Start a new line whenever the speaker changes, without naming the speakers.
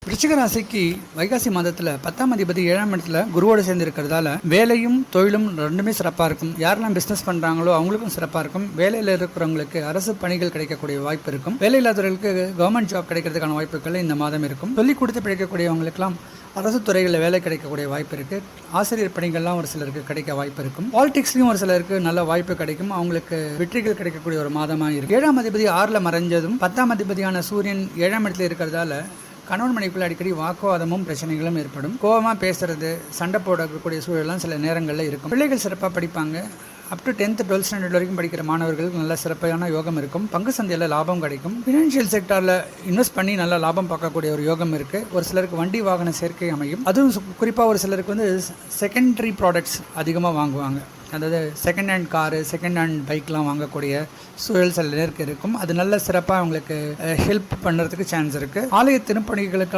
விருச்சிக ராசிக்கு வைகாசி மாதத்துல 10ஆம் அதிபதி 7ஆம் இடத்துல குருவோடு சேர்ந்து இருக்கிறதால வேலையும் தொழிலும் ரெண்டுமே சிறப்பா இருக்கும். யாரெல்லாம் பிசினஸ் பண்றாங்களோ அவங்களுக்கும் சிறப்பா இருக்கும். வேலையில இருக்கிறவங்களுக்கு அரசு பணிகள் கிடைக்கக்கூடிய வாய்ப்பு இருக்கும். வேலை இல்லாதவர்களுக்கு கவர்மெண்ட் ஜாப் கிடைக்கிறதுக்கான வாய்ப்புகள் இந்த மாதம் இருக்கும். சொல்லிக் கொடுத்து பிழைக்கக்கூடியவங்களுக்கெல்லாம் அரசு துறைகளில் வேலை கிடைக்கக்கூடிய வாய்ப்பு இருக்கு. ஆசிரியர் பணிகள்லாம் ஒரு சிலருக்கு கிடைக்க வாய்ப்பு இருக்கும். பாலிடிக்ஸ்லயும் ஒரு சிலருக்கு நல்ல வாய்ப்பு கிடைக்கும். அவங்களுக்கு வெற்றிகள் கிடைக்கக்கூடிய ஒரு மாதமா இருக்கு. 7ஆம் அதிபதி 6ல் மறைஞ்சதும் 10ஆம் அதிபதியான சூரியன் 7ஆம் இடத்துல இருக்கிறதால கணவன் மனைவிக்குள்ள அடிக்கடி வாக்குவாதமும் பிரச்சனைகளும் ஏற்படும். கோபமாக பேசுறது, சண்டை போடக்கூடிய சூழலாம் சில நேரங்களில் இருக்கும். பிள்ளைகள் சிறப்பாக படிப்பாங்க. Up to 10th 12th standard வரைக்கும் படிக்கிற மாணவர்களுக்கு நல்ல சிறப்பான யோகம் இருக்கும். பங்கு சந்தையில் லாபம் கிடைக்கும். ஃபினான்ஷியல் செக்டாரில் இன்வெஸ்ட் பண்ணி நல்ல லாபம் பார்க்கக்கூடிய ஒரு யோகம் இருக்குது. ஒரு சிலருக்கு வண்டி வாகன சேர்க்கை அமையும். அதுவும் குறிப்பாக ஒரு சிலருக்கு செகண்டரி ப்ராடக்ட்ஸ் அதிகமாக வாங்குவாங்க. அதாவது second hand car, second hand பைக்லாம் வாங்கக்கூடிய சூழல் சில நேருக்கு இருக்கும். அது நல்ல சிறப்பாக அவங்களுக்கு ஹெல்ப் பண்ணுறதுக்கு சான்ஸ் இருக்குது. ஆலய திருப்பணிகளுக்கு